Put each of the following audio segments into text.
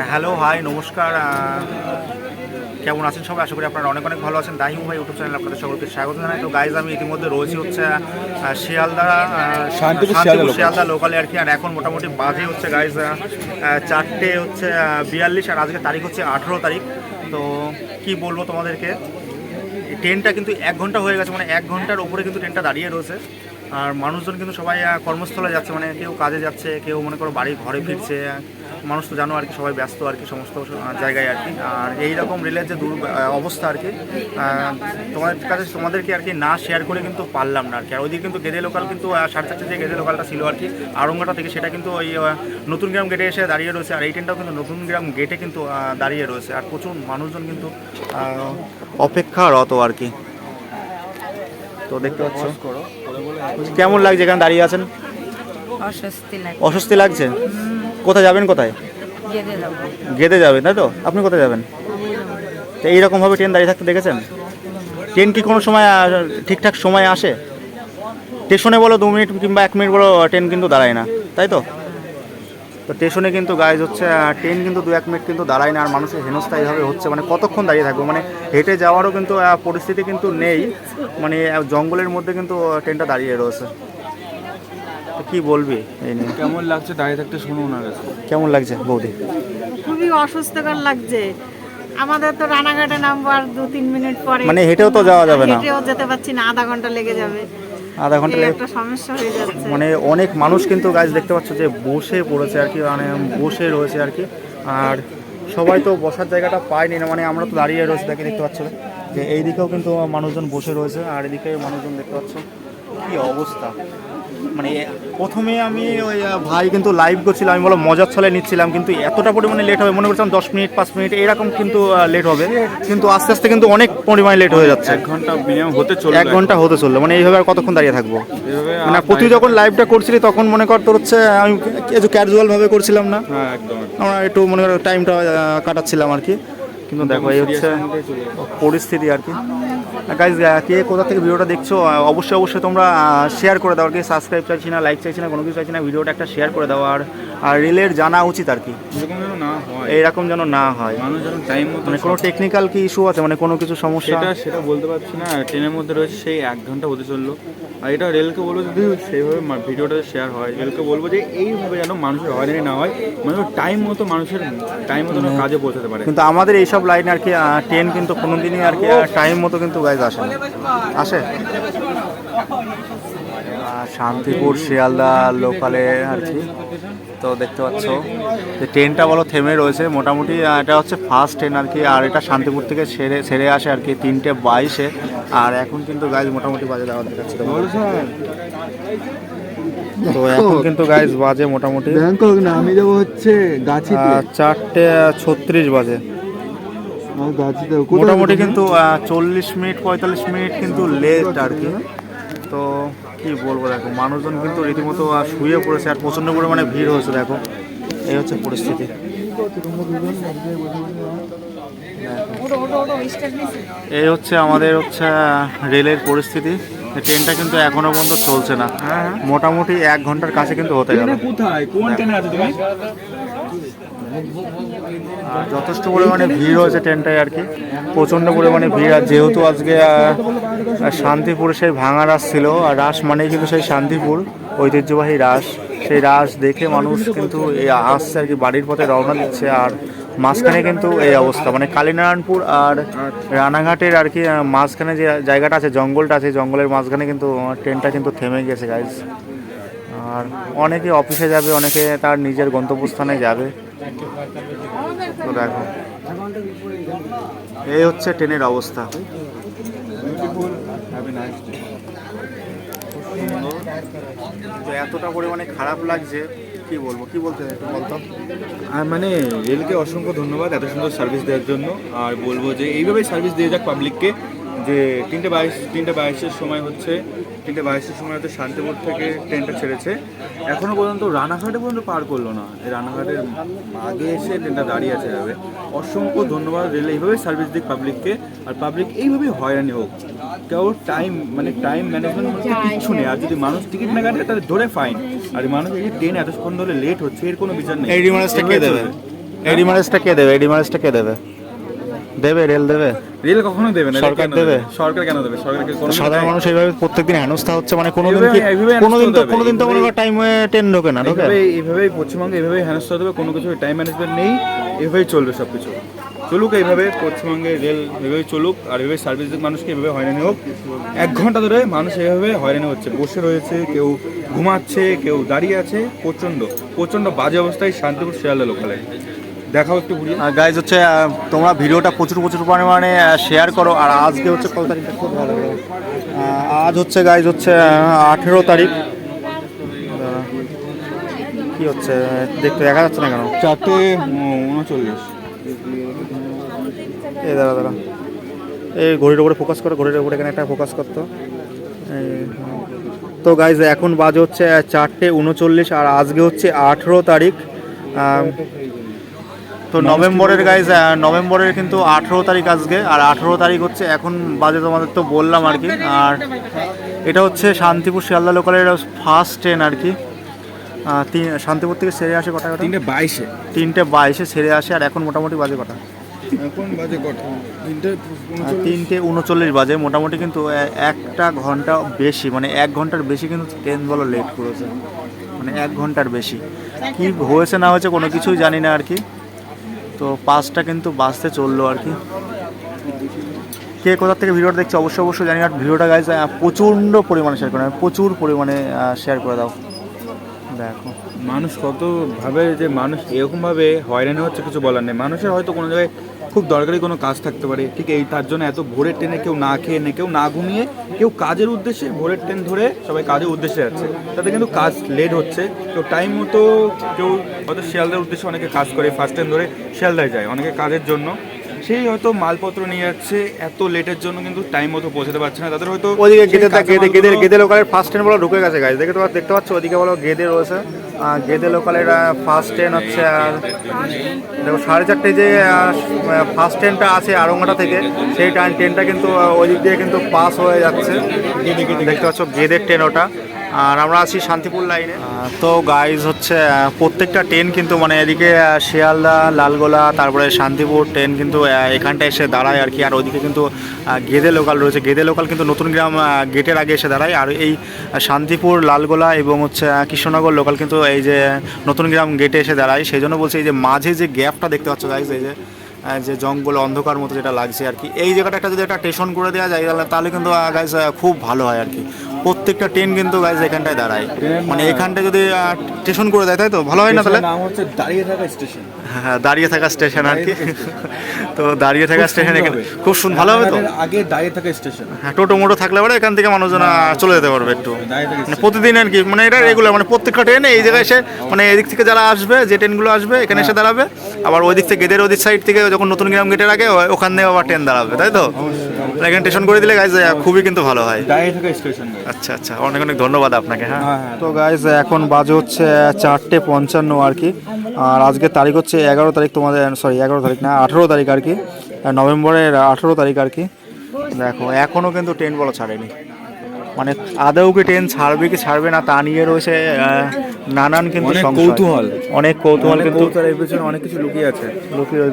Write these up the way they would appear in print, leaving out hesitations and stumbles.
Hello hi নমস্কার। কেমন আছেন সবাই? আশা করি আপনারা অনেক অনেক ভালো আছেন। দাহিম ভাই ইউটিউব চ্যানেল আপনাদের সকলকে স্বাগত জানাই। তো গাইজ আমি ইতিমধ্যে রয়েছি হচ্ছে শিয়ালদা শিয়ালদা লোকালে আর কি। আর এখন মোটামুটি বাজে হচ্ছে গাইজ 4:42 আর আজকে তারিখ হচ্ছে 18 তারিখ। তো কি বলবো তোমাদেরকে, ট্রেনটা কিন্তু 1 ঘন্টা হয়ে গেছে, মানে 1 ঘন্টার উপরে কিন্তু ট্রেনটা দাঁড়িয়ে রয়েছে। আর মানুষজন কিন্তু সবাই কর্মস্থলে যাচ্ছে, মানে কেউ কাজে যাচ্ছে, কেউ মনে করো বাড়ি ঘরে ফিরছে। মানুষ তো জানো আর কি, সবাই ব্যস্ত আর কি সমস্ত জায়গায় আর কি। আর এই রকম রেলের যে অবস্থা আর কি, তোমাদেরকে আর কি না শেয়ার করে কিন্তু পারলাম না আর কি। আর ওইদিকে কিন্তু গেদে লোকাল কিন্তু 4:30 যে গেদে লোকালটা ছিল আর কি আড়ংঘাটা থেকে, সেটা কিন্তু ওই নতুন গ্রাম গেটে এসে দাঁড়িয়ে রয়েছে। আর এই ট্রেনটাও কিন্তু নতুন গ্রাম গেটে কিন্তু দাঁড়িয়ে রয়েছে। আর প্রচুর মানুষজন কিন্তু অপেক্ষারত আর কি। তো দেখতে পাচ্ছ কেমন লাগছে এখানে দাঁড়িয়ে আছেন? অস্বস্তি লাগছে। কোথায় যাবেন? কোথায়? গেদে যাবেন, তাই তো? আপনি কোথায় যাবেন? তো এইরকমভাবে ট্রেন দাঁড়িয়ে থাকতে দেখেছেন? ট্রেন কি কোনো সময় ঠিকঠাক সময় আসে? স্টেশনে বলো 2 মিনিট কিংবা 1 মিনিট বলো, ট্রেন কিন্তু দাঁড়ায় না, তাই তো? তো স্টেশনে কিন্তু গাইজ হচ্ছে ট্রেন কিন্তু 2-1 মিনিট কিন্তু দাঁড়ায় না। আর মানুষের হেনস্থা এইভাবে হচ্ছে, মানে কতক্ষণ দাঁড়িয়ে থাকবো, মানে হেঁটে যাওয়ারও কিন্তু পরিস্থিতি কিন্তু নেই, মানে জঙ্গলের মধ্যে কিন্তু ট্রেনটা দাঁড়িয়ে রয়েছে। কি বলবি এই নিয়ে? কেমন লাগছে দাঁড়িয়ে থাকতে শুনুন না। কেমন লাগছে বৌদি? খুবই অসুস্থকর লাগছে। আমাদের তো রানাঘাটে নামবো আর 2-3 মিনিট পরে, মানে হেঁটেও তো যাওয়া যাবে না, হেঁটেও যেতে পারছি না, আধা ঘন্টা লেগে যাবে। আধা ঘন্টা একটা সমস্যা হয়ে যাচ্ছে। মানে অনেক মানুষ কিন্তু গাছ দেখতে পাচ্ছ যে বসে পড়েছে আর কি, মানে বসে রয়েছে আর কি। আর সবাই তো বসার জায়গাটা পায়নি না, মানে আমরা তো দাঁড়িয়ে রয়েছে, তাকে দেখতে পাচ্ছ যে এই দিকেও কিন্তু মানুষজন বসে রয়েছে, আর এদিকে মানুষজন দেখতে পাচ্ছ কি অবস্থা। মানে প্রথমে আমি ওই ভাই কিন্তু লাইভ করছিলাম, আমি বলো মজার ছলে নিচ্ছিলাম, কিন্তু এতটা পরিমাণে লেট হবে মনে করছিলাম 10 মিনিট 5 মিনিট এরকম কিন্তু লেট হবে, কিন্তু আস্তে আস্তে কিন্তু অনেক পরিমাণে লেট হয়ে যাচ্ছে। 1 ঘন্টা মিনিমাম হতে চলবে, 1 ঘন্টা হতে চললো, মানে এইভাবে আর কতক্ষণ দাঁড়িয়ে থাকবো? মানে প্রতি যখন লাইভটা করছিলি তখন মনে কর তোর হচ্ছে আমি কিছু ক্যাজুয়াল ভাবে করছিলাম না, হ্যাঁ একদম আমরা একটু মনে কর টাইমটা কাটাচ্ছিলাম আর কি। কিন্তু দেখো এই হচ্ছে পরিস্থিতি আর কি। গাইজ কে কোথা থেকে ভিডিওটা দেখছো অবশ্যই তোমরা শেয়ার করে দাও আর কি। সাবস্ক্রাইব চাইছি না, লাইক চাইছি না, কোনো কিছু চাইছি না, ভিডিওটা একটা শেয়ার করে দাও। আর রেলের জানা উচিত আর কি, এইরকম যেন না হয়। মানুষ যেন টাইম মতো, মানে কোনো টেকনিক্যাল কি ইস্যু আছে, মানে কোনো কিছু সমস্যা? সেটা বলতে পারছি না। ট্রেনের মধ্যে রয়েছে সেই 1 ঘন্টা হতে চললো। আর এটা রেলকে বলবো যদি সেইভাবে ভিডিওটা শেয়ার হয়, রেলকে বলবো যে এইভাবে যেন মানুষের হয়রানি না হয়, মানুষের টাইম মতো কাজে পৌঁছাতে পারে। কিন্তু আমাদের এইসব লাইনে আর কি ট্রেন কিন্তু কোনো দিনই আর কি টাইম মতো কিন্তু গাইজ আসে শান্তিপুর শিয়ালদা লোকালে আর কি। তো দেখতে পাচ্ছ যে ট্রেনটা বলো থেমে রয়েছে মোটামুটি, এটা হচ্ছে ফার্স্ট ট্রেন আর কি। আর এটা শান্তিপুর থেকে ছেড়ে আসে আর কি 3:22-এ। আর এখন কিন্তু গাইজ মোটামুটি বাজে দেওয়া দেখাচ্ছে। তো এখন কিন্তু গাইজ বাজে মোটামুটি আমি যাবো হচ্ছে 4:36 বাজে। মোটামুটি কিন্তু 40 মিনিট 45 মিনিট কিন্তু লেট আর কি। তো কি বলবো, দেখো মানুষজন কিন্তু রীতিমতো শুয়ে পড়েছে, আর প্রচণ্ড পরিমাণে ভিড় হয়েছে। দেখো এই হচ্ছে পরিস্থিতি। এই হচ্ছে আমাদের হচ্ছে রেলের পরিস্থিতি। ট্রেনটা কিন্তু এখনো পর্যন্ত চলছে না, মোটামুটি 1 ঘন্টার কাছে কিন্তু হতে গেল। যথেষ্ট পরিমাণে ভিড় হয়েছে ট্রেনটায় আর কি, প্রচণ্ড পরিমাণে ভিড়। আর যেহেতু আজকে শান্তিপুরে সেই ভাঙা রাস ছিল, আর রাস মানেই কিন্তু সেই শান্তিপুর ঐতিহ্যবাহী রাস, সেই রাস দেখে মানুষ কিন্তু আসছে আর কি, বাড়ির পথে রওনা দিচ্ছে। আর মাঝখানে কিন্তু এই অবস্থা, মানে কালীনারায়ণপুর আর রানাঘাটের আর কি মাঝখানে যে জায়গাটা আছে, জঙ্গলটা আছে, জঙ্গলের মাঝখানে কিন্তু ট্রেনটা কিন্তু থেমে গেছে গাইজ। আর অনেকে অফিসে যাবে, অনেকে তার নিজের গন্তব্যস্থানে যাবে। তো দেখো এই হচ্ছে ট্রেনের অবস্থা। তো এতটা পরিমাণে খারাপ লাগছে, কি বলবো, কি বলতে একটু বলতো। আর মানে রেলকে অসংখ্য ধন্যবাদ এত সুন্দর সার্ভিস দেওয়ার জন্য। আর বলবো যে এইভাবেই সার্ভিস দিয়ে যাক পাবলিককে। যে 3:22-এর সময় হচ্ছে, 3:22-এর সময় হচ্ছে শান্তিপুর থেকে ট্রেনটা ছেড়েছে, এখনও পর্যন্ত রানাঘাটে পর্যন্ত পার করলো না। এই রানাঘাটের আগে এসে ট্রেনটা দাঁড়িয়ে আছে যাবে। অসংখ্য ধন্যবাদ রেল, এইভাবেই সার্ভিস দিক পাবলিককে। আর পাবলিক এইভাবেই হয়রানি হোক, কেউ টাইম ম্যানেজমেন্ট কিচ্ছু নেই। আর যদি মানুষ টিকিট না কাটে তাহলে ধরে ফাইন। আর মানুষ এই ট্রেন এতক্ষণ ধরে লেট হচ্ছে, এর কোনো বিচার নেই। এই রিমান্ডটা কে দেবে? এডিমারেজটা কে দেবে? এডিমারেজটা কে দেবে? দেবে, রেল দেবে? রেল কখনো দেবে না। সরকার কেন দেবে? সরকার কেন দেবে? সরকারকে কোনো সাধারণ মানুষ এইভাবে প্রত্যেকদিন হেনস্থা হচ্ছে, মানে কোনোদিন কি এইভাবে কোনোদিন তো মনে হয় টাইমে ট্রেন ঢোকে না, ঢোকে? এইভাবেই পশ্চিমবঙ্গে এইভাবেই হেনস্থা হবে, কোনো কিছু টাইম ম্যানেজমেন্ট নেই, এভাবেই চলবে সব কিছু। চলুক এইভাবে, পশ্চিমবঙ্গে রেল এভাবেই চলুক, আর এভাবে সার্ভিস মানুষকে এভাবে হয়রানি হোক। 1 ঘন্টা ধরে মানুষ এভাবে হয়রানি হচ্ছে, বসে রয়েছে, কেউ ঘুমাচ্ছে, কেউ দাঁড়িয়ে আছে। প্রচণ্ড বাজে অবস্থায় শান্তিপুর শিয়ালদা লোকালে। দেখাও একটু ঘুরিয়ে। গাইজ হচ্ছে তোমরা ভিডিওটা প্রচুর পরিমাণে শেয়ার করো। আর আজকে হচ্ছে কত তারিখটা খুব ভালো লাগে, আজ হচ্ছে গাইজ হচ্ছে 18 তারিখ। কি হচ্ছে দেখতে দেখা যাচ্ছে না কেন? 4:39। এই দাঁড়া এই ঘড়ির উপরে ফোকাস করো, ঘড়ির উপরে এখানে একটা ফোকাস করতো। তো গাইজ এখন বাজে হচ্ছে 4:39 আর আজকে হচ্ছে 18 তারিখ। তো নভেম্বরের গাইজ, নভেম্বরের কিন্তু 18 তারিখ আজকে। আর 18 তারিখ হচ্ছে এখন বাজে, তোমাদের তো বললাম আর কি। আর এটা হচ্ছে শান্তিপুর শিয়ালদা লোকালের ফার্স্ট ট্রেন আর কি। শান্তিপুর থেকে ছেড়ে আসে কটা? 3:22। 3:22 ছেড়ে আসে। আর এখন মোটামুটি বাজে কটা? এখন বাজে কটা? 3:39 বাজে। মোটামুটি কিন্তু 1 ঘন্টা বেশি, মানে 1 ঘন্টার বেশি কিন্তু ট্রেন বলো লেট করেছে, মানে 1 ঘন্টার বেশি। কি হয়েছে না হয়েছে কোনো কিছুই জানি না আর কি। তো 5টা কিন্তু বাজতে চললো আর কি। কে কোথা থেকে ভিডিওটা দেখছে অবশ্যই জানি। আর ভিডিওটা গাইজ প্রচণ্ড পরিমাণে শেয়ার করে, প্রচুর পরিমাণে শেয়ার করে দাও। দেখো মানুষ কত ভাবে যে মানুষ এরকমভাবে হয়রানি হচ্ছে, কিছু বলার নেই। মানুষের হয়তো কোনো জায়গায় খুব দরকারি কোনো কাজ থাকতে পারে, ঠিক এই তার জন্য এত ভোরের ট্রেনে কেউ না খেয়ে নেই, কেউ না ঘুমিয়ে, কেউ কাজের উদ্দেশ্যে ভোরের ট্রেন ধরে সবাই কাজের উদ্দেশ্যে যাচ্ছে। তাতে কিন্তু কাজ লেট হচ্ছে। কেউ টাইম মতো, কেউ হয়তো শিয়ালদার উদ্দেশ্যে অনেকে কাজ করে, ফার্স্ট ট্রেন ধরে শিয়ালদায় যায় অনেকে কাজের জন্য, সেই হয়তো মালপত্র নিয়ে যাচ্ছে, এত লেটের জন্য কিন্তু টাইম মতো পৌঁছাতে পারছে না। তাদের হয়তো ওইদিকে গেদে লোকালের ফার্স্ট ট্রেন বলো ঢুকে গেছে গাইজ, দেখতে পাচ্ছ ওইদিকে বলো গেদে রয়েছে। গেদে লোকালের ফার্স্ট ট্রেন হচ্ছে দেখো 4:30 যে ফার্স্ট ট্রেনটা আছে আড়ংঘাটা থেকে, সেই ট্রেনটা কিন্তু ওই দিক দিয়ে কিন্তু পাস হয়ে যাচ্ছে। দেখতে পাচ্ছ গেদের ট্রেন ওটা। আর আমরা আছি শান্তিপুর লাইনে। তো গাইজ হচ্ছে প্রত্যেকটা ট্রেন কিন্তু মানে এদিকে শিয়ালদা, লালগোলা, তারপরে শান্তিপুর ট্রেন কিন্তু এখানটায় এসে দাঁড়ায় আর কি। আর ওইদিকে কিন্তু গেদে লোকাল রয়েছে, গেদে লোকাল কিন্তু নতুন গ্রাম গেটের আগে এসে দাঁড়ায়। আর এই শান্তিপুর, লালগোলা এবং হচ্ছে কৃষ্ণনগর লোকাল কিন্তু এই যে নতুন গ্রাম গেটে এসে দাঁড়ায়। সেই জন্য বলছি এই যে মাঝে যে গ্যাপটা দেখতে পাচ্ছ গাইজ, এই যে জঙ্গল অন্ধকার মতো যেটা লাগছে আর কি, এই জায়গাটা একটা যদি একটা স্টেশন করে দেওয়া যায় তাহলে কিন্তু গাইজ খুব ভালো হয় আর কি। প্রত্যেকটা ট্রেন কিন্তু গাইজ এখানটায় দাঁড়ায়, মানে এখানটায় যদি স্টেশন করে দেয় তাই তো ভালো হয় না? তাহলে নাম হচ্ছে দাঁড়িয়ে থাকা স্টেশন। হ্যাঁ, দাঁড়িয়ে থাকা স্টেশন আর কি। তো দাঁড়িয়ে থাকা স্টেশন খুব ভালো হবে তো। আগে দাঁড়িয়ে থাকা স্টেশন, হ্যাঁ, টোটো মোটো থাকলে পরে এখান থেকে মানুষজন চলে যেতে পারবে একটু, মানে প্রতিদিন আর কি। মানে এটা রেগুলার, মানে প্রত্যেকটা ট্রেন এই জায়গায় এসে, মানে এদিক থেকে যারা আসবে, যে ট্রেনগুলো আসবে এখানে এসে দাঁড়াবে। আবার ওই দিক থেকে গেটের ওদিক সাইড থেকে যখন নতুন গ্রাম গেটের আগে ওখান থেকে আবার ট্রেন দাঁড়াবে, তাই তো? এখানে স্টেশন করে দিলে গাইজ খুবই কিন্তু ভালো হয়। দাঁড়িয়ে থাকা স্টেশন। আচ্ছা, অনেক ধন্যবাদ আপনাকে। হ্যাঁ, তো গাইজ এখন বাজে হচ্ছে 4:55 আর কি। আর আজকে তারিখ হচ্ছে 11 তারিখ, তোমাদের 11 তারিখ না 18 তারিখ আর কি, নভেম্বরের 18 তারিখ আর কি। দেখো এখনও কিন্তু ট্রেন বলা ছাড়েনি, মানে আদৌ কি ট্রেন ছাড়বে কি ছাড়বে না তা নিয়ে রয়েছে নানান কিন্তু অনেক কৌতূহল কিন্তু এর পেছনে অনেক কিছু লুকিয়ে আছে।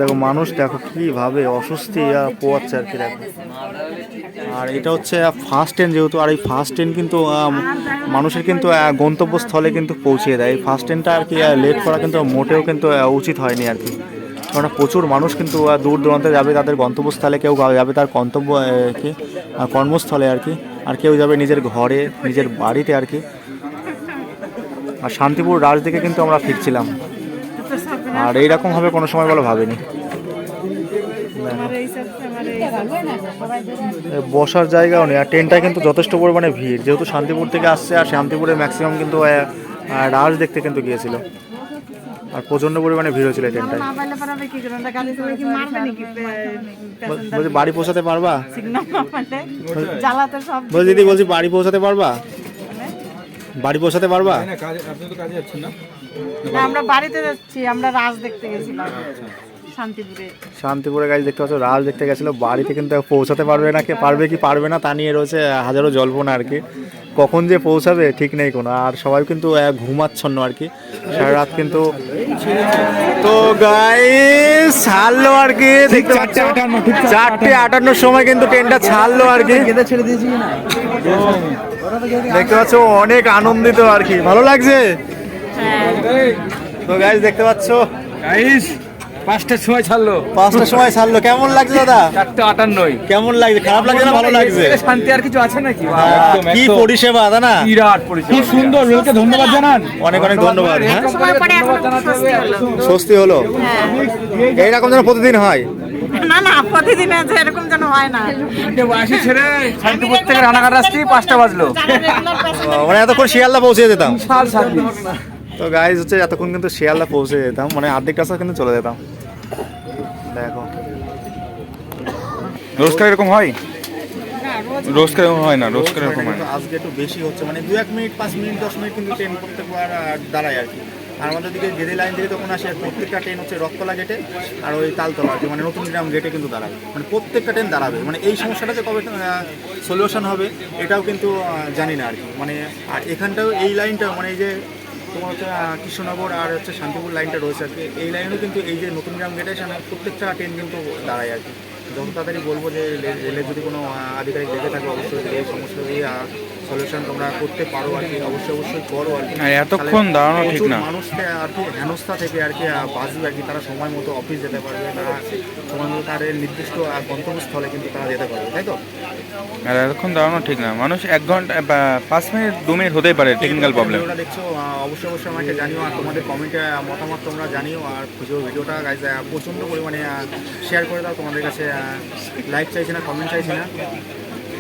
দেখো মানুষ দেখো কীভাবে অস্বস্তি পোয়াচ্ছে আর কি। দেখো, আর এটা হচ্ছে ফার্স্ট ট্রেন যেহেতু, আর এই ফার্স্ট ট্রেন কিন্তু মানুষের কিন্তু গন্তব্যস্থলে কিন্তু পৌঁছিয়ে দেয়। এই ফার্স্ট ট্রেনটা আর কি লেট করা কিন্তু মোটেও কিন্তু উচিত হয়নি আর কি। কারণ প্রচুর মানুষ কিন্তু দূর দূরান্তে যাবে তাদের গন্তব্যস্থলে, কেউ যাবে তার কি কর্মস্থলে আর কি, আর কেউ যাবে নিজের ঘরে, নিজের বাড়িতে আর কি। আর শান্তিপুর রাজ দিকে কিন্তু আমরা ফিরছিলাম, আর এইরকমভাবে কোনো সময় বলো ভাবিনি। বসার জায়গাও নেই, আর ট্রেনটা কিন্তু যথেষ্ট পরিমাণে ভিড়, যেহেতু শান্তিপুর থেকে আসছে। আর শান্তিপুরে ম্যাক্সিমাম কিন্তু রাজ দেখতে কিন্তু গিয়েছিল, আর প্রচণ্ড পরিমাণে ভিড় হয়েছিল ট্রেনটায়। বলছি বাড়ি পৌঁছাতে পারবা? বলছি দিদি, বলছি বাড়ি পৌঁছাতে পারবা? বাড়ি পৌঁছাতে পারবা? আপনি তো কাজে যাচ্ছেন না? আমরা বাড়িতে যাচ্ছি, আমরা রাজ দেখতে গেছিলাম। শান্তিপুরে। শান্তিপুরে গাছ দেখতে পাচ্ছ, রাজ দেখতে গেছিলো, বাড়িতে কিন্তু পৌঁছাতে পারবে না, পারবে কি পারবে না তা নিয়ে রয়েছে হাজারো জল্পনা আর কি। কখন যে পৌঁছাবে ঠিক নেই কোনো। আর সবাই কিন্তু ঘুমাচ্ছন্ন আর কি, সারা রাত কিন্তু। তো গাইস ছাড়লো আর কি, দেখতে পাচ্ছ 4:58 সময় কিন্তু ট্রেনটা ছাড়লো আর কি। দেখতে পাচ্ছ অনেক আনন্দিত আর কি, ভালো লাগছে। তো গাইস দেখতে পাচ্ছ গাইস 5টার সময় ছাড়লো, 5টার সময় ছাড়লো। কেমন লাগছে দাদা? 4:58। কেমন লাগছে? খারাপ লাগছে না ভালো লাগছে? শান্তি আর কিছু আছে নাকি? কি পরিষেবা দাদা না, বিরাট পরিষেবা, খুব সুন্দর। রেলকে ধন্যবাদ জানান, অনেক অনেক ধন্যবাদ। হ্যাঁ সময় পরে এখন স্বস্তি হলো। স্বস্তি হলো। এইরকম যেন প্রতিদিন হয়। না না, প্রতিদিন আছে এরকম যেন হয় না। 3:82 ছেড়ে শান্তিপুর থেকে রানাঘাট আসছি 5টা বাজলো। মানে এতক্ষণ শিয়ালদা পৌঁছে যেতাম। সাল সার্ভিস। তো গাইজ হচ্ছে এতক্ষণ কিন্তু শিয়ালদা পৌঁছে যেতাম, মানে অর্ধেক রাস্তা কিন্তু চলে যেতাম। দেখো রোজকার এরকম হয়? রোজকার এরকম হয় না, রোজকার এরকম হয় না। আজকে একটু বেশি হচ্ছে, মানে 2-1 মিনিট 5 মিনিট 10 মিনিট কিন্তু ট্রেন প্রত্যেকবার দাঁড়ায় আর কি। আর আমাদের দিকে গেদে লাইন থেকে তখন আসে, প্রত্যেকটা ট্রেন হচ্ছে রথতলা গেটে আর ওই তালতলা আর কি, মানে নতুন গ্রাম গেটে কিন্তু দাঁড়ায়। মানে প্রত্যেকটা ট্রেন দাঁড়াবে, মানে এই সমস্যাটা যে কবে সলিউশন হবে এটাও কিন্তু জানি না আর কি। মানে আর এখানটাও এই লাইনটা, মানে এই যে তোমার হচ্ছে কৃষ্ণনগর আর হচ্ছে শান্তিপুর লাইনটা রয়েছে আর কি, এই লাইনেও কিন্তু এই যে নতুন গ্রাম গেটে সামনে প্রত্যেকটা ট্রেন কিন্তু দাঁড়ায় আর কি। যত তাড়াতাড়ি বলবো যে রেলের যদি কোনো আধিকারিক লেগে থাকে অবশ্যই এই সমস্যা দিয়ে সলিউশন তোমরা করতে পারো আর কি, অবশ্যই করো আর কি। এতক্ষণ দাঁড়ানো ঠিক না। মানুষকে আর কি হেনস্থা থেকে আর কি বাঁচবে আর কি, তারা সময় মতো অফিস যেতে পারবে, তারা সময় মতো তাদের নির্দিষ্ট গন্তব্যস্থলে কিন্তু তারা যেতে পারবে, তাই তো? আর এতক্ষণ দাঁড়ানো ঠিক না। মানুষ 1 ঘন্টা 5 মিনিট 2 মিনিট হতেই পারে, টেকনিক্যাল প্রবলেম। ভিডিওটা দেখছো অবশ্যই আমাকে জানিও, আর তোমাদের কমেন্টে মতামত তোমরা জানিও। আর ভিডিওটা গাইজ প্রচণ্ড পরিমাণে শেয়ার করে দাও। তোমাদের কাছে লাইক চাইছি না, কমেন্ট চাইছি না,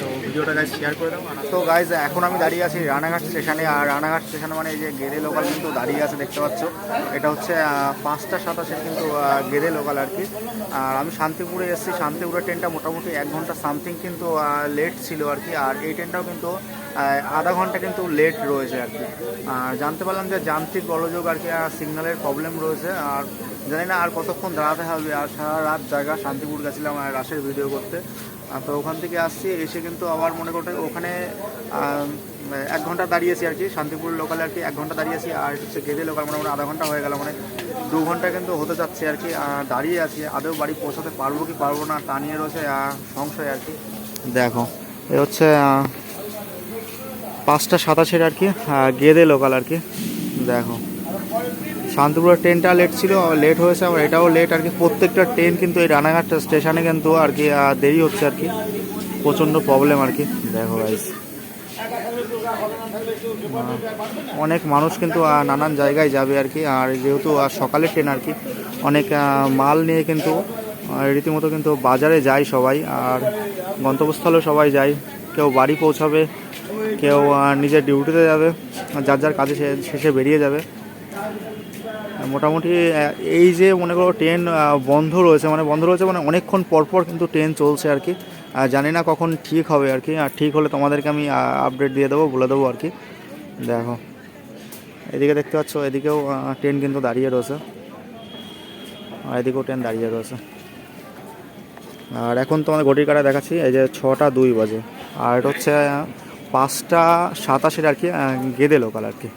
তো ভিডিওটা গাইজ শেয়ার করে দাও। তো গাইজ এখন আমি দাঁড়িয়ে আছি রানাঘাট স্টেশনে, আর রানাঘাট স্টেশনে মানে এই যে গেদে লোকাল কিন্তু দাঁড়িয়ে আছে দেখতে পাচ্ছ। এটা হচ্ছে 5:27 কিন্তু গেদে লোকাল আর কি। আর আমি শান্তিপুরে এসেছি, শান্তিপুরের ট্রেনটা মোটামুটি 1 ঘন্টা সামথিং কিন্তু লেট ছিল আর কি। আর এই ট্রেনটাও কিন্তু আধা ঘন্টা কিন্তু লেট রয়েছে আর কি। জানতে পারলাম যে যান্ত্রিক গোলযোগ আর কি, সিগন্যালের প্রবলেম রয়েছে। আর জানি না আর কতক্ষণ দাঁড়াতে হবে। আর সারা রাত জায়গা শান্তিপুর গেছিলাম রাশের ভিডিও করতে, তো ওখান থেকে আসছি, এসে কিন্তু আবার মনে করতে ওখানে 1 ঘন্টা দাঁড়িয়েছি আর কি, শান্তিপুর লোকালে আর কি 1 ঘন্টা দাঁড়িয়েছি। আর হচ্ছে গেদে লোকাল মোটামুটি আধা ঘন্টা হয়ে গেল, মানে 2 ঘন্টা কিন্তু হতে যাচ্ছে আর কি। দাঁড়িয়ে আছি, আদৌ বাড়ি পৌঁছাতে পারবো কি পারবো না তা নিয়ে রয়েছে সংশয় আর কি। দেখো এ হচ্ছে 5:27 আর কি গেদে লোকাল আর কি। দেখো শান্তিপুরের ট্রেনটা লেট ছিল, লেট হয়েছে, আবার এটাও লেট আর কি। প্রত্যেকটা ট্রেন কিন্তু এই রানাঘাট স্টেশনে কিন্তু আর কি দেরি হচ্ছে আর কি, প্রচণ্ড প্রবলেম আর কি। দেখো গাইস অনেক মানুষ কিন্তু নানান জায়গায় যাবে আর কি। আর যেহেতু সকালের ট্রেন আর কি, অনেক মাল নিয়ে কিন্তু রীতিমতো কিন্তু বাজারে যায় সবাই, আর গন্তব্যস্থলেও সবাই যায়। কেউ বাড়ি পৌঁছাবে, কেউ নিজের ডিউটিতে যাবে, যার যার কাজে শেষে বেরিয়ে যাবে। মোটামুটি এই যে মনে করো ট্রেন বন্ধ রয়েছে, মানে অনেকক্ষণ পরপর কিন্তু ট্রেন চলছে আর কি। জানি না কখন ঠিক হবে আর কি, আর ঠিক হলে তোমাদেরকে আমি আপডেট দিয়ে দেবো, বলে দেবো আর কি। দেখো এদিকে দেখতে পাচ্ছ, এদিকেও ট্রেন কিন্তু দাঁড়িয়ে রয়েছে, আর এদিকেও ট্রেন দাঁড়িয়ে রয়েছে। আর এখন তোমাদের ঘটির কাটা দেখাচ্ছি, এই যে 6:02 বাজে, আর এটা হচ্ছে 5:27 আর কি গেদে লোকাল আর কি।